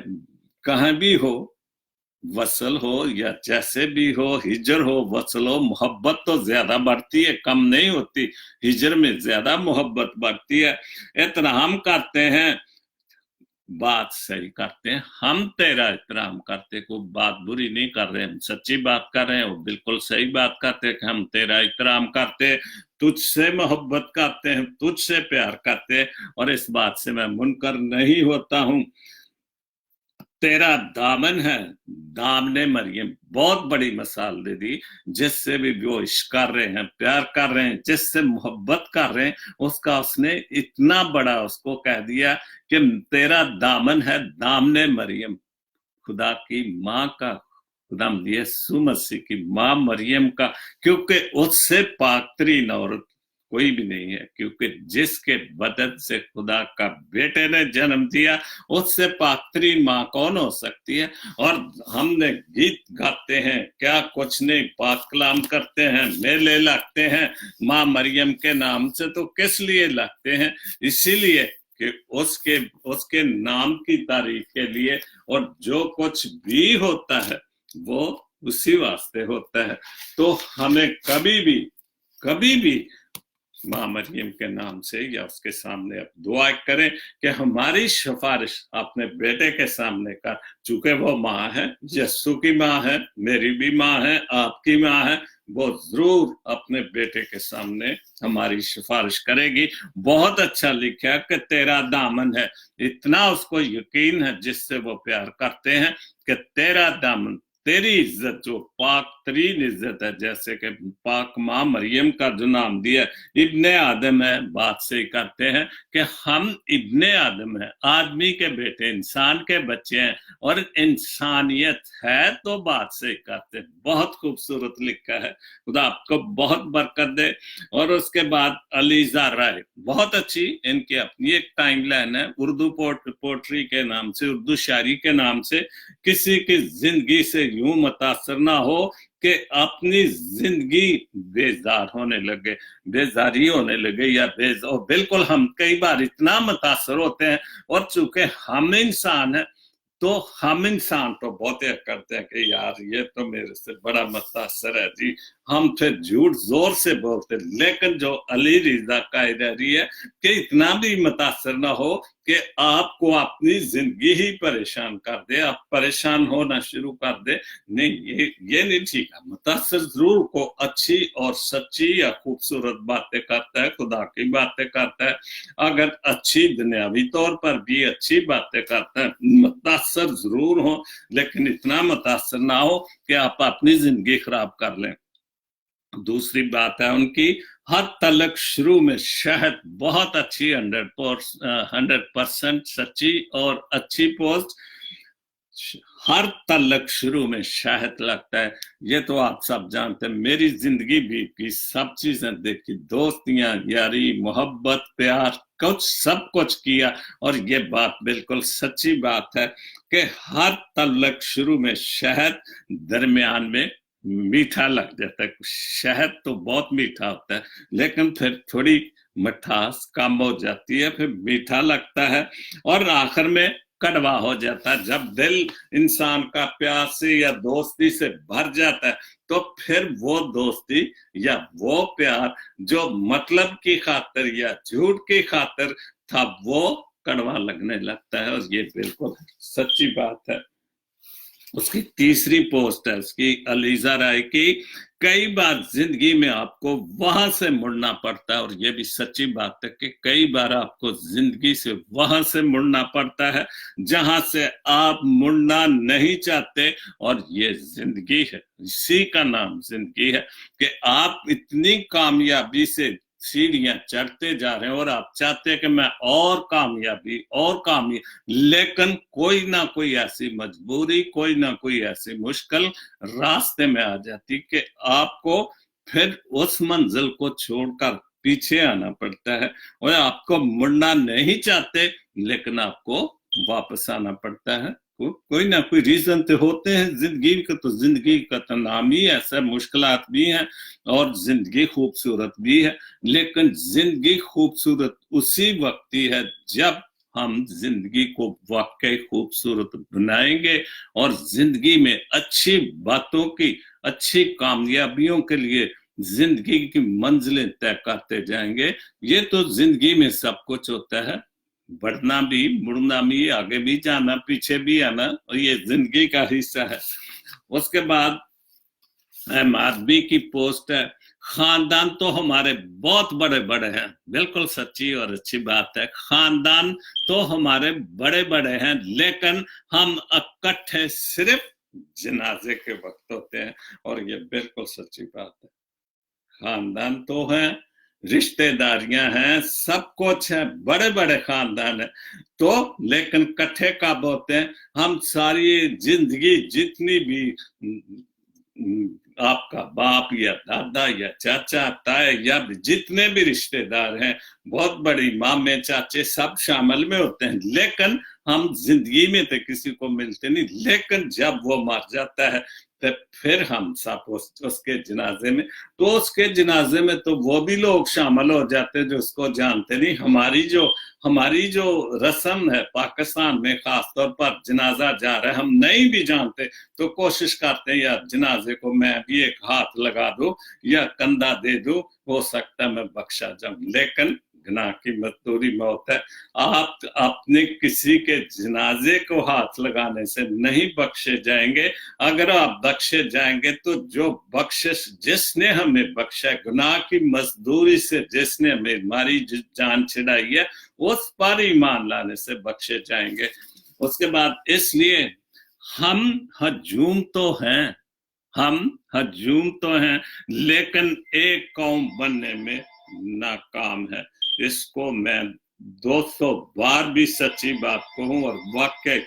कहीं भी हो, वसल हो या जैसे भी हो, हिजर हो वसल हो, मोहब्बत तो ज्यादा बढ़ती है, कम नहीं होती। हिजर में ज्यादा मोहब्बत बढ़ती है। एहतराम करते हैं, बात सही करते हैं, हम तेरा एहतराम करते, को बात बुरी नहीं कर रहे, हम सच्ची बात कर रहे हैं, वो बिल्कुल सही बात करते हैं कि हम तेरा एहतराम करते, तुझसे मोहब्बत करते हैं, तुझसे प्यार करते हैं, और इस बात से मैं मुनकर नहीं होता हूं। तेरा दामन है, दामने मरियम, बहुत बड़ी मिसाल दे दी, जिससे भी वो इश्क कर रहे हैं, प्यार कर रहे हैं, जिससे मोहब्बत कर रहे हैं, उसका उसने इतना बड़ा उसको कह दिया कि तेरा दामन है, दामने मरियम, खुदा की माँ का, खुदा यीशु मसीह की माँ मरियम का, क्योंकि उससे पाकतरीन औरत कोई भी नहीं है, क्योंकि जिसके बदन से खुदा का बेटे ने जन्म दिया, उससे पाकतरीन माँ कौन हो सकती है। और हमने गीत गाते हैं, क्या कुछ नहीं, पाक कलाम करते हैं, मेले लगते हैं माँ मरियम के नाम से, तो किस लिए लगते हैं? इसीलिए कि उसके नाम की तारीफ के लिए, और जो कुछ भी होता है वो उसी वास्ते होता है। तो हमें कभी भी माँ मरियम के नाम से या उसके सामने अब दुआ करें कि हमारी सिफारिश अपने बेटे के सामने कर, चूंकि वो माँ है, यस्सु की माँ है, मेरी भी माँ है, आपकी माँ है, वो जरूर अपने बेटे के सामने हमारी सिफारिश करेगी। बहुत अच्छा लिखा कि तेरा दामन है, इतना उसको यकीन है जिससे वो प्यार करते हैं कि तेरा दामन, तेरी इज्जत जो पाक तरीन इज्जत है, जैसे कि पाक माँ मरियम का जो नाम दिया इब्ने आदम है, बात से करते हैं कि हम इब्ने आदम है, आदमी के बेटे, इंसान के बच्चे हैं, और इंसानियत है तो बात से करते हैं। बहुत खूबसूरत लिखा है, खुदा आपको बहुत बरकत दे। और उसके बाद अलीजा राय, बहुत अच्छी, इनकी अपनी एक टाइम लाइन है, उर्दू पोट्री के नाम से, उर्दू शायरी के नाम से। किसी की जिंदगी से यूं मुतासर ना हो कि अपनी जिंदगी बेजार होने लगे, बेजारी होने लगे या बिल्कुल हम कई बार इतना मुतासर होते हैं, और चूंकि हम इंसान हैं तो हम इंसान तो बहुत करते हैं कि यार ये तो मेरे से बड़ा मुतासर है जी, हम फिर झूठ जोर से बोलते। लेकिन जो अली रिजा कायदरी है कि इतना भी मुतासर ना हो कि आपको अपनी जिंदगी ही परेशान कर दे, आप परेशान होना शुरू कर दे। नहीं, ये नहीं ठीक है। मुतासर जरूर को अच्छी और सच्ची या खूबसूरत बातें करता है, खुदा की बातें करता है, अगर अच्छी दुनियावी तौर पर भी अच्छी बातें करता है, मुतासर जरूर हो, लेकिन इतना मुतासर ना हो कि आप अपनी जिंदगी खराब कर लें। दूसरी बात है उनकी, हर तलक शुरू में शहद, बहुत अच्छी, 100% सच्ची और अच्छी पोस्ट। हर तलक शुरू में शहद लगता है, ये तो आप सब जानते हैं। मेरी जिंदगी भी की सब चीजें देखी, दोस्तियां, यारी, मोहब्बत, प्यार, कुछ सब कुछ किया, और ये बात बिल्कुल सच्ची बात है कि हर तलक शुरू में शहद, दरमियान में मीठा लग जाता है। शहद तो बहुत मीठा होता है, लेकिन फिर थोड़ी मिठास कम हो जाती है, फिर मीठा लगता है, और आखिर में कड़वा हो जाता है। जब दिल इंसान का प्यार से या दोस्ती से भर जाता है, तो फिर वो दोस्ती या वो प्यार जो मतलब की खातिर या झूठ की खातिर था, वो कड़वा लगने लगता है, और ये बिल्कुल सच्ची बात है। उसकी तीसरी पोस्ट है उसकी, अलीजा राय की, कई बार जिंदगी में आपको वहां से मुड़ना पड़ता है, और ये भी सच्ची बात है कि कई बार आपको जिंदगी से वहां से मुड़ना पड़ता है जहां से आप मुड़ना नहीं चाहते, और ये जिंदगी है, इसी का नाम जिंदगी है कि आप इतनी कामयाबी से सीढ़ियां चढ़ते जा रहे हैं, और आप चाहते हैं कि मैं और कामयाबी, लेकिन कोई ना कोई ऐसी मजबूरी, कोई ना कोई ऐसी मुश्किल रास्ते में आ जाती कि आपको फिर उस मंजिल को छोड़कर पीछे आना पड़ता है, और आपको मुड़ना नहीं चाहते, लेकिन आपको वापस आना पड़ता है। कोई ना कोई रीजन तो होते हैं जिंदगी का, तो जिंदगी का तो नाम ही ऐसा, मुश्किलात भी हैं और जिंदगी खूबसूरत भी है। लेकिन जिंदगी खूबसूरत उसी वक्त ही है जब हम जिंदगी को वाकई खूबसूरत बनाएंगे, और जिंदगी में अच्छी बातों की, अच्छी कामयाबियों के लिए जिंदगी की मंजिलें तय करते जाएंगे। ये तो जिंदगी में सब कुछ होता है, बढ़ना भी, मुड़ना भी, आगे भी जाना, पीछे भी आना, और ये जिंदगी का हिस्सा है। उसके बाद एमआरबी की पोस्ट है, खानदान तो हमारे बहुत बड़े बड़े हैं, बिल्कुल सच्ची और अच्छी बात है। खानदान तो हमारे बड़े बड़े हैं, लेकिन हम इकट्ठे सिर्फ जनाजे के वक्त होते हैं, और ये बिल्कुल सच्ची बात है। खानदान तो है, रिश्तेदारियां हैं, सब कुछ है, बड़े बड़े खानदान है, तो लेकिन इकट्ठे कब होते हैं? हम सारी जिंदगी जितनी भी आपका बाप या दादा या चाचा ताए या जितने भी रिश्तेदार हैं, बहुत बड़ी मामे चाचे, सब शामिल में होते हैं, लेकिन हम जिंदगी में तो किसी को मिलते नहीं। लेकिन जब वो मर जाता है तो फिर हम सब उसके जनाजे में, तो उसके जनाजे में तो वो भी लोग शामिल हो जाते हैं जो उसको जानते नहीं। हमारी जो रस्म है पाकिस्तान में, खास तौर पर जनाजा जा रहा है, हम नहीं भी जानते तो कोशिश करते हैं यार जनाजे को मैं भी एक हाथ लगा दूं या कंधा दे दूं, हो सकता है मैं बख्शा जाऊं। लेकिन गुनाह की मजदूरी मौत है। आप अपने किसी के जनाजे को हाथ लगाने से नहीं बख्शे जाएंगे। अगर आप बख्शे जाएंगे तो जो बख्शिश जिसने हमें बख्शा, गुनाह की मजदूरी से जिसने हमारी जान छिड़ाई है, उस पर ईमान लाने से बख्शे जाएंगे। उसके बाद इसलिए हम हजूम तो हैं, हम हजूम तो हैं, लेकिन एक कौम बनने में नाकाम है। इसको मैं 200 बार भी सच्ची बात कहूं, और वाकई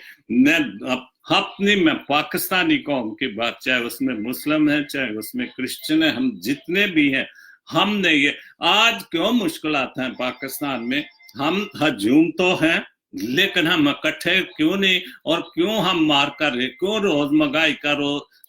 मैं पाकिस्तानी कौम की बात, चाहे उसमें मुस्लिम है चाहे उसमें क्रिश्चियन है, हम जितने भी हैं, हमने ये आज क्यों मुश्किलात हैं पाकिस्तान में, हम हजूम तो हैं लेकिन हम इकट्ठे क्यों नहीं, और क्यों हम मार कर रहे, क्यों रोज महंगाई का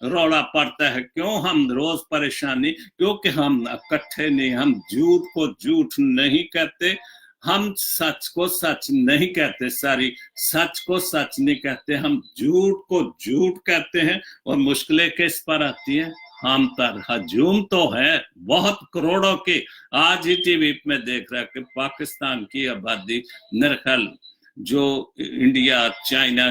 रौला पड़ता है, क्यों हम रोज परेशानी, क्योंकि हम इकट्ठे नहीं, हम झूठ को झूठ नहीं कहते, हम सच को सच नहीं कहते, सच को सच नहीं कहते, हम झूठ को झूठ कहते हैं। और मुश्किलें किस पर आती है, हम पर हजूम तो है बहुत करोड़ों की। आज ही टीवी में देख रहा है कि पाकिस्तान की आबादी मेरे ख्याल जो इंडिया चाइना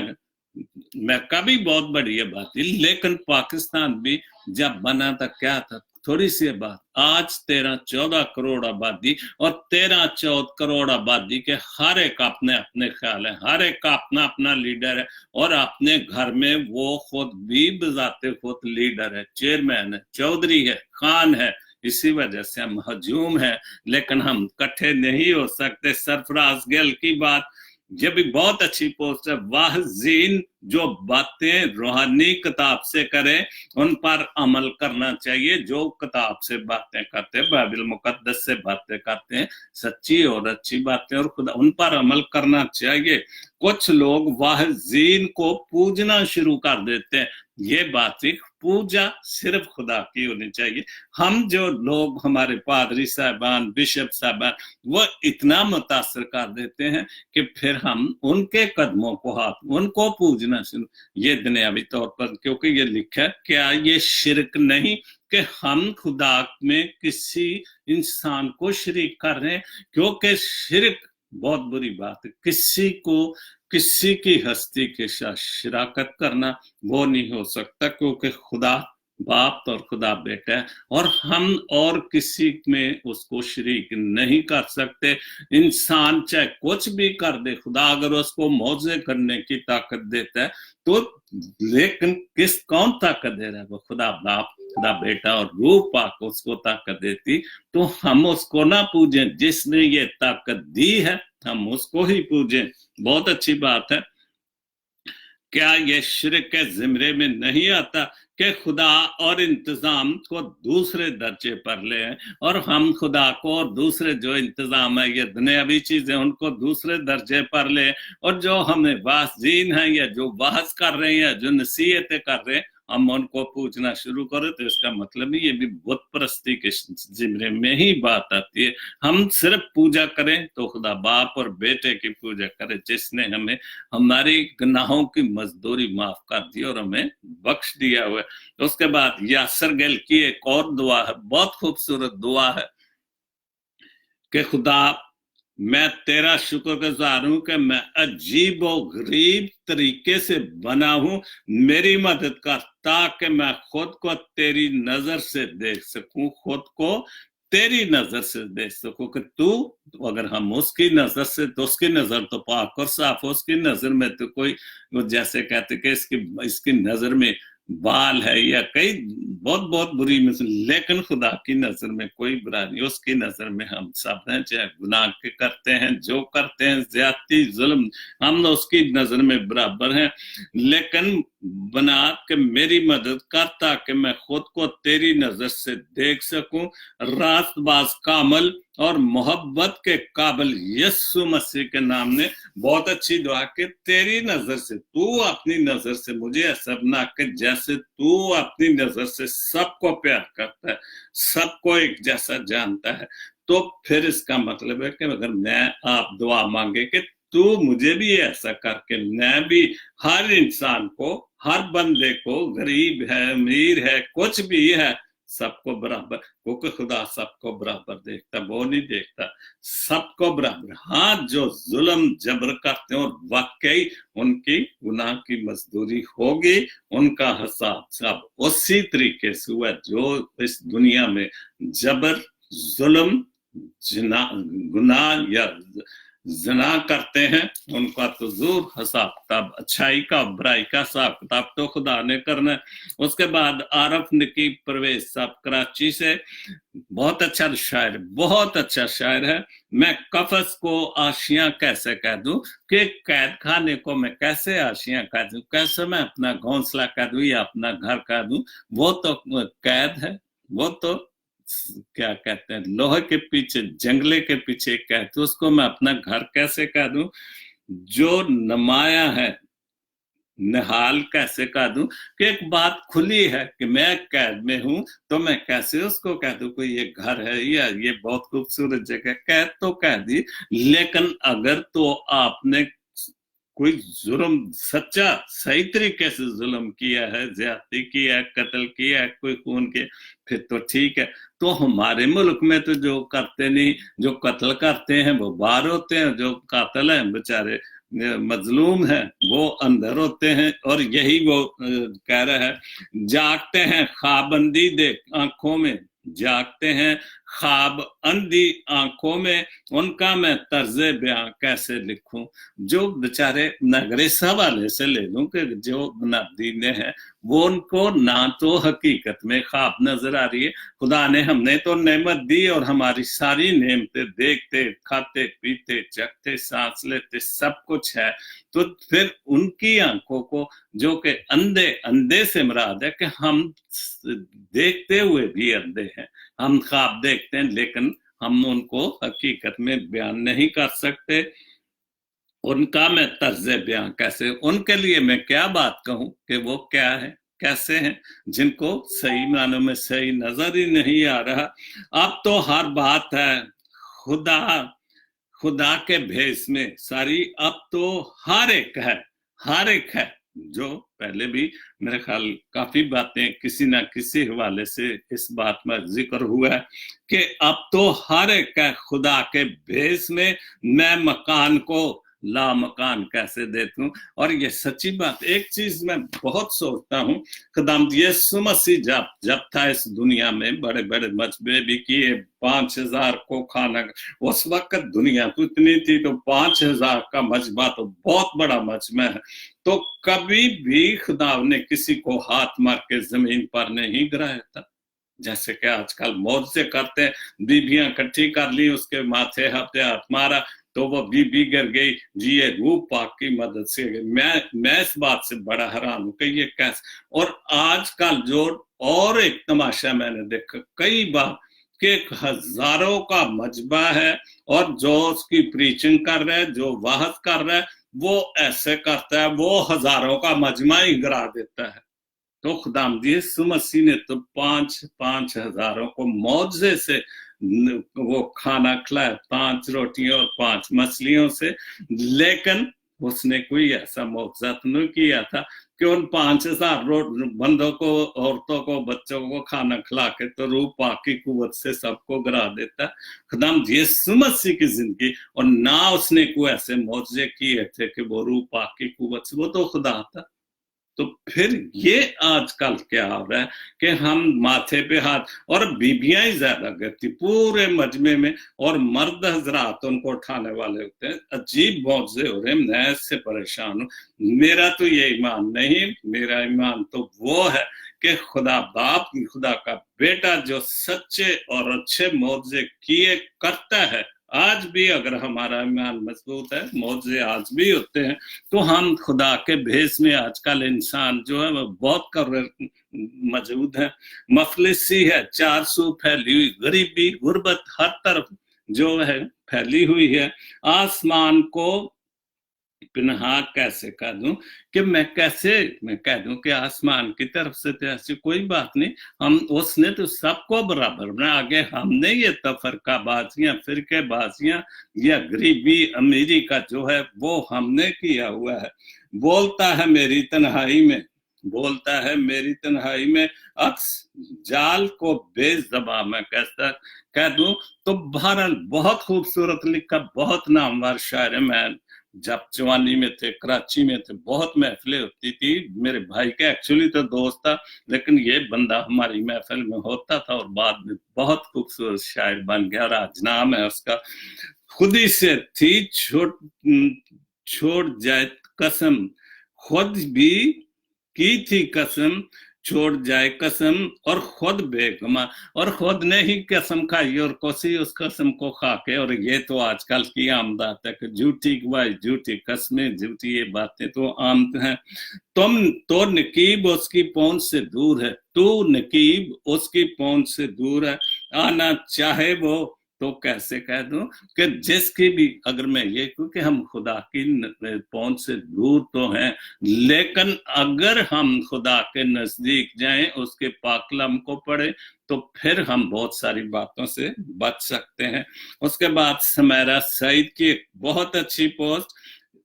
में कभी बहुत बड़ी आबादी, लेकिन पाकिस्तान भी जब बना था क्या था, थोड़ी सी बात, आज 13-14 करोड़ आबादी, और 13-14 करोड़ आबादी के हर एक अपने अपने ख्याल है, हर एक का अपना अपना लीडर है, और अपने घर में वो खुद भी बजाते खुद लीडर है, चेयरमैन है, चौधरी है, खान है। इसी वजह से हम हजूम है, लेकिन हम इकट्ठे नहीं हो सकते। सरफराज गिल की बात, ये भी बहुत अच्छी पोस्ट है, वाहजीन जो बातें रूहानी किताब से करें उन पर अमल करना चाहिए, जो किताब से बातें करते हैं, बाइबल मुकद्दस से बातें करते हैं, सच्ची और अच्छी बातें, और खुदा उन पर अमल करना चाहिए। कुछ लोग वाहजीन को पूजना शुरू कर देते हैं, ये बात पूजा सिर्फ खुदा की होनी चाहिए। हम जो लोग, हमारे पादरी साहबान, बिशप साहबान, वो इतना मुतासर कर देते हैं कि फिर हम उनके कदमों को हाथ, उनको पूजना शुरू, ये दुनियावी तौर पर, क्योंकि ये लिखा है, क्या ये शिरक नहीं कि हम खुदा में किसी इंसान को शरीक कर रहे हैं, क्योंकि शिरक बहुत बुरी बात है, किसी की हस्ती के साथ शराकत करना वो नहीं हो सकता, क्योंकि खुदा बाप और खुदा बेटा है, और हम और किसी में उसको शरीक नहीं कर सकते। इंसान चाहे कुछ भी कर दे, खुदा अगर उसको मौजे करने की ताकत देता है तो, लेकिन कौन ताकत दे रहा है, वो खुदा बाप, खुदा बेटा और रूह पाक उसको ताकत देती, तो हम उसको ना पूजें, जिसने ये ताकत दी है हम उसको ही पूजें। बहुत अच्छी बात है। क्या ये शिरक के जिम्रे में नहीं आता कि खुदा और इंतजाम को दूसरे दर्जे पर ले आए, और हम खुदा को और दूसरे जो इंतजाम है, ये दुनियावी चीजें, उनको दूसरे दर्जे पर ले, और जो हमें वाज़ीन हैं या जो बहस कर रहे हैं, जो नसीहतें कर रहे हैं, हम उनको पूछना शुरू करें, तो इसका मतलब ये भी बुत परस्ती के जिम्रे में ही बात आती है। हम सिर्फ पूजा करें तो खुदा बाप और बेटे की पूजा करें, जिसने हमें हमारी गुनाहों की मजदूरी माफ कर दी और हमें बख्श दिया हुआ है। उसके बाद यासर गिल की एक और दुआ है, बहुत खूबसूरत दुआ है कि खुदा मैं तेरा शुक्रगुजार हूं कि मैं अजीब और गरीब तरीके से बना हूं, मेरी मदद कर, ताकि मैं खुद को तेरी नजर से देख सकूं, खुद को तेरी नजर से देख सकूं कि तू, अगर हम उसकी नजर से, तो उसकी नजर तो पाक और साफ, उसकी नजर में तो कोई, जैसे कहते कि इसकी नजर में बाल है या कई बहुत बहुत बुरी मिसल, लेकिन खुदा की नजर में कोई बुरा नहीं, उसकी नजर में हम सब हैं, चाहे गुनाह के करते हैं, जो करते हैं ज्यादती जुल्म, हम उसकी नजर में बराबर हैं। लेकिन बना के मेरी मदद कर, ताकि मैं खुद को तेरी नजर से देख सकूं, रास्तबाज कामल और मोहब्बत के काबिल यीशु मसीह के नाम ने। बहुत अच्छी दुआ कि तेरी नजर से, तू अपनी नजर से मुझे ऐसा बना के जैसे तू अपनी नजर से सबको प्यार करता है, सबको एक जैसा जानता है। तो फिर इसका मतलब है कि अगर मैं आप दुआ मांगे कि तू मुझे भी ऐसा करके, मैं भी हर इंसान को, हर बंदे को, गरीब है अमीर है कुछ भी है, सबको बराबर, क्योंकि खुदा सबको बराबर देखता, वो नहीं देखता, सबको बराबर। हाँ, जो जुल्म जबर करते हैं और वाकई उनकी गुनाह की मजदूरी होगी, उनका हिसाब सब उसी तरीके से हुआ जो इस दुनिया में जबर, जुल्म, गुनाह या जना करते हैं उनका तो जरूर हिसाब किताब, अच्छाई का बुराई का हिसाब किताब तो खुदा ने करना है। उसके बाद आरफ नकीब परवेज साहब कराची से, बहुत अच्छा शायर, बहुत अच्छा शायर है। मैं कफस को आशियां कैसे कह दूं, कि कैद खाने को मैं कैसे आशियां कह दूं, कैसे मैं अपना घोंसला कह दूं या अपना घर कह दूं। वो तो कैद है, वो तो क्या कहते हैं लोहे के पीछे, जंगले के पीछे कैद, तो उसको मैं अपना घर कैसे कह दूं। जो नमाया है निहाल कैसे कह दूं, कि एक बात खुली है कि मैं कैद में हूं, तो मैं कैसे उसको कह दूं कोई ये घर है या ये बहुत खूबसूरत जगह। कैद तो कह दी, लेकिन अगर तो आपने कोई जुर्म सच्चा सही तरीके से जुल्म किया है, ज्यादती किया है, कत्ल किया है कोई खून के, फिर तो ठीक है। तो हमारे मुल्क में तो जो करते नहीं, जो कत्ल करते हैं वो बाहर होते हैं, जो कातिल हैं बेचारे मजलूम है वो अंदर होते हैं। और यही वो कह रहा है, जागते हैं ख्वाबंदी देख आंखों में, जागते हैं ख्वाब अंधी आंखों में, उनका मैं तर्जे बयां कैसे लिखूं। जो बेचारे नगरेस हवाले से ले लूं कि जो नदीने हैं वो उनको ना तो हकीकत में ख्वाब नजर आ रही है। खुदा ने हमने तो नेमत दी और हमारी सारी नेमतें, देखते खाते पीते चखते सांस लेते सब कुछ है, तो फिर उनकी आंखों को जो कि अंधे, अंधे से मुराद है कि हम देखते हुए भी अंधे हैं, हम ख्वाब देखते हैं लेकिन हम उनको हकीकत में बयान नहीं कर सकते। उनका मैं तर्ज बयां कैसे, उनके लिए मैं क्या बात कहूं कि वो क्या है, कैसे हैं, जिनको सही मानों में सही नजर ही नहीं आ रहा। अब तो हर बात है खुदा, खुदा के भेस में सारी, अब तो हर एक है, हर एक है। जो पहले भी मेरे ख्याल काफी बातें किसी ना किसी हवाले से इस बात में जिक्र हुआ है कि अब तो हर एक है खुदा के भेस में, मैं मकान को ला मकान कैसे देता हूं। और ये सच्ची बात, एक चीज मैं बहुत सोचता हूं, खुदाम यीशु मसीह जब था इस दुनिया में, बड़े बड़े मजबे भी किए, 5000 को खाना, उस वक्त दुनिया तो इतनी थी, तो 5000 का मजबा तो बहुत बड़ा मजमा है। तो कभी भी खुदा ने किसी को हाथ मार के जमीन पर नहीं गिराया था, जैसे कि आजकल मौज से करते हैं। बीबियां इकट्ठी कर ली, उसके माथे हाथ मारा तो वो बीबी गिर गई जी, ये रूह पाक की मदद से। मैं इस बात से बड़ा हैरान हूं कि ये कैसे। और आजकल जो और एक तमाशा मैंने देखा कई बार कि हजारों का मजबा है और जो उसकी प्रीचिंग कर रहा है, जो वाहद कर रहा है, वो ऐसे करता है, वो हजारों का मजमा ही गिरा देता है। तो खुदावंद यीशु मसीह ने तो 5 हजारों को मौजे से वो खाना खिलाया, 5 रोटियों और 5 मछलियों से। लेकिन उसने कोई ऐसा मौजज़ा नहीं किया था कि उन 5000 बंदों को, औरतों को, बच्चों को खाना खिला के तो रूह पाक की कुव्वत से सबको गिरा देता। खुदावंद यीशु मसीह की जिंदगी, और ना उसने कोई ऐसे मौजज़े किए थे कि वो रूह पाक की कुव्वत से, वो तो खुदा था। तो फिर ये आजकल क्या हो रहा है कि हम माथे पे हाथ, और बीबियां ही ज्यादा करती पूरे मजमे में, और मर्द हजरात उनको उठाने वाले होते हैं। अजीब मौजे हो रहे हैं, मैं इससे परेशान हूं। मेरा तो ये ईमान नहीं, मेरा ईमान तो वो है कि खुदा बाप, खुदा का बेटा जो सच्चे और अच्छे मौजे किए करता है। आज भी अगर हमारा ईमान मजबूत है, मौजे आज भी होते हैं, तो हम खुदा के भेस में आजकल इंसान जो है वो बहुत कर मौजूद है। मफलिसी है, 400 फैली हुई, गरीबी गुर्बत हर तरफ जो है फैली हुई है। आसमान को पिनहा कैसे कह दूं कि मैं कह दूं कि आसमान की तरफ से तो ऐसी कोई बात नहीं, हम उसने तो सबको बराबर बना। आगे हमने ये तफरका बाजियां, फिरके बाजियां या गरीबी अमीरी का जो है वो हमने किया हुआ है। बोलता है मेरी तन्हाई में, बोलता है मेरी तन्हाई में, अक्स जाल को बेज़बा मैं कैसा कह दूं। तो बहरहाल बहुत खूबसूरत लिखा, बहुत नामवर शायर है। मैं जब जवानी में थे, कराची में थे, बहुत महफिलें होती थी। मेरे भाई का एक्चुअली तो दोस्त था, लेकिन ये बंदा हमारी महफिल में होता था और बाद में बहुत खूबसूरत शायर बन गया और आज नाम है उसका। खुद ही से थी, छोड़ जाए कसम, खुद भी की थी कसम, छोड़ जाए कसम, और खुद बेगमा, और खुद ने ही कसम खाई और कोसी उस कसम को खा के। और ये तो आजकल की आमदात है कि झूठी गवाही, झूठी कस्में, झूठी ये बातें तो आम हैं। तुम तो नकीब उसकी पहुंच से दूर है, तू नकीब उसकी पहुंच से दूर है, आना चाहे वो तो कैसे कह दूं कि जिसकी भी, अगर मैं ये कहूं कि हम खुदा की पहुंच से दूर तो हैं, लेकिन अगर हम खुदा के नजदीक जाएं, उसके पाकलम को पढ़े, तो फिर हम बहुत सारी बातों से बच सकते हैं। उसके बाद समायरा सईद की एक बहुत अच्छी पोस्ट,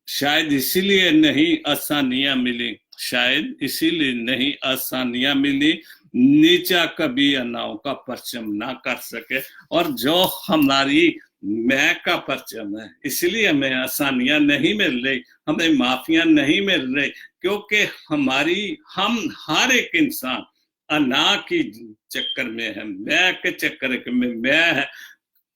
शायद इसीलिए नहीं आसानियां मिली, शायद इसीलिए नहीं आसानियां मिली, नीचा कभी अनाव का परचम ना कर सके। और जो हमारी मैं का परचम है, इसलिए हमें आसानियां नहीं मिल रही, हमें माफियां नहीं मिल रही, क्योंकि हम हर एक इंसान अना की चक्कर में है, मैं के चक्कर में मैं है,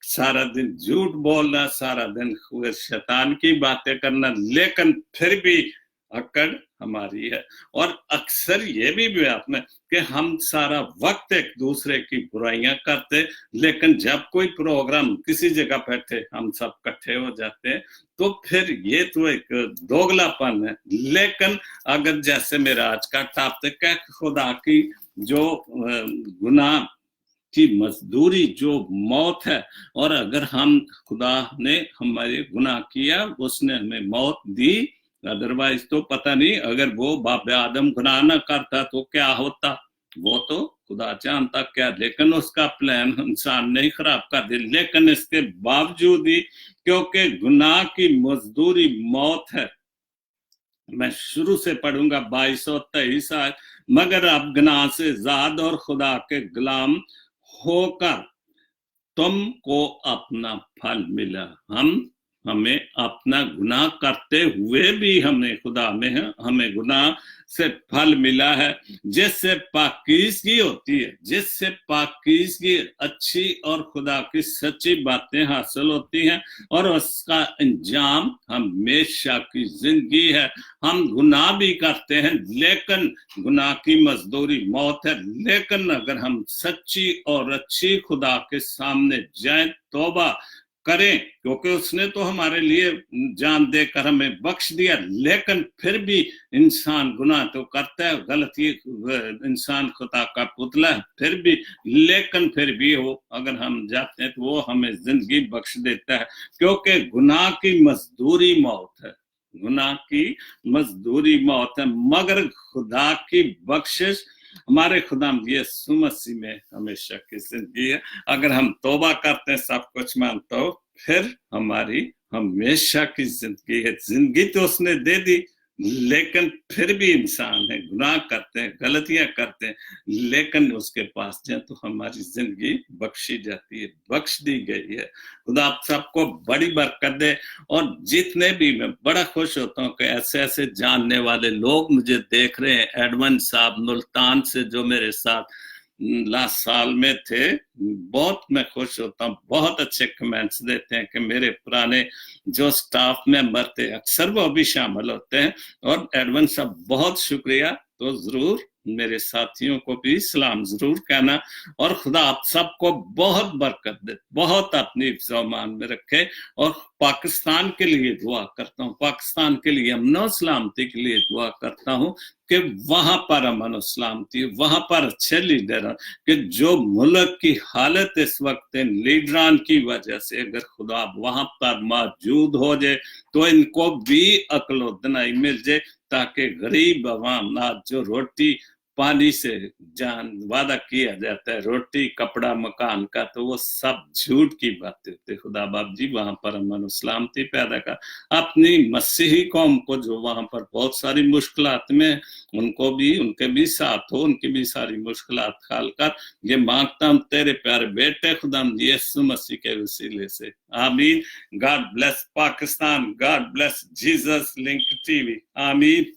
सारा दिन झूठ बोलना, सारा दिन शैतान की बातें करना, लेकिन फिर भी अकड़ हमारी है। और अक्सर ये भी बात में कि हम सारा वक्त एक दूसरे की बुराइयां करते, लेकिन जब कोई प्रोग्राम किसी जगह बैठे हम सब इकट्ठे हो जाते हैं, तो फिर ये तो एक दोगलापन है। लेकिन अगर जैसे मेरा आज का टॉपिक है, खुदा की जो गुनाह की मजदूरी जो मौत है, और अगर हम, खुदा ने हमारे गुनाह किया, उसने हमें मौत दी, अदरवाइज तो पता नहीं, अगर वो बाप आदम गुनाह ना करता तो क्या होता, वो तो खुदा जानता क्या, लेकिन उसका प्लान इंसान नहीं खराब कर दिया। लेकिन इसके बावजूद ही, क्योंकि गुनाह की मजदूरी मौत है, मैं शुरू से पढ़ूंगा 2223 आयत, मगर अब गुनाह से आजाद और खुदा के गुलाम होकर तुमको अपना फल मिला। हमें अपना गुनाह करते हुए भी हमें खुदा में है, हमें गुनाह से फल मिला है, जिससे पाकीज़गी होती है, जिससे पाकीज़गी अच्छी और खुदा की सच्ची बातें हासिल होती हैं, और उसका अंजाम हमेशा की जिंदगी है। हम गुनाह भी करते हैं, लेकिन गुनाह की मजदूरी मौत है, लेकिन अगर हम सच्ची और अच्छी खुदा के सामने जाएं, तौबा करें, क्योंकि उसने तो हमारे लिए जान देकर हमें बख्श दिया, लेकिन फिर भी इंसान गुनाह तो करता है, गलती, इंसान खुदा का पुतला है फिर भी, लेकिन फिर भी वो अगर हम जाते हैं तो वो हमें जिंदगी बख्श देता है, क्योंकि गुनाह की मजदूरी मौत है, गुनाह की मजदूरी मौत है, मगर खुदा की बख्शिश हमारे खुदा यीशु मसीह में हमेशा की जिंदगी है। अगर हम तौबा करते हैं, सब कुछ मानते हो, फिर हमारी हमेशा की जिंदगी है। जिंदगी तो उसने दे दी, लेकिन फिर भी इंसान है, गुनाह करते हैं, गलतियां करते हैं, लेकिन उसके पास जाए तो हमारी जिंदगी बख्शी जाती है, बख्श दी गई है। खुदा आप सबको बड़ी बरकत दे। और जितने भी, मैं बड़ा खुश होता हूँ कि ऐसे ऐसे जानने वाले लोग मुझे देख रहे हैं। एडमन साहब मुल्तान से जो मेरे साथ लास्ट साल में थे, बहुत मैं खुश होता हूँ, बहुत अच्छे कमेंट्स देते हैं कि मेरे पुराने जो स्टाफ मेंबर थे अक्सर वो भी शामिल होते हैं। और एडवन साहब बहुत शुक्रिया, तो जरूर मेरे साथियों को भी सलाम जरूर कहना, और खुदा आप सबको बहुत बरकत दे, बहुत अपनी मान में रखे। और पाकिस्तान के लिए दुआ करता हूँ, पाकिस्तान के लिए अमन सलामती के लिए दुआ करता हूँ कि वहां पर अमन सलामती, वहां पर अच्छे लीडर, कि जो मुल्क की हालत इस वक्त लीडरान की वजह से अगर खुदा वहां पर मौजूद हो जाए तो इनको भी अक्ल दनाई मिल जाए, ताकि गरीब अवाम आज जो रोटी पानी से जान वादा किया जाता है, रोटी कपड़ा मकान का, तो वो सब झूठ की बातें होती। खुदा बाप जी वहां पर अमन सलामती पैदा कर, अपनी मसीही कौम को जो वहां पर बहुत सारी मुश्किलात में, उनको भी, उनके भी साथ हो, उनकी भी सारी मुश्किलात हल कर। ये मांगता हूं तेरे प्यारे बेटे खुदा यीशु मसीह के वसीले से, आमीन। God bless Pakistan, God bless Jesus link TV, आमीन।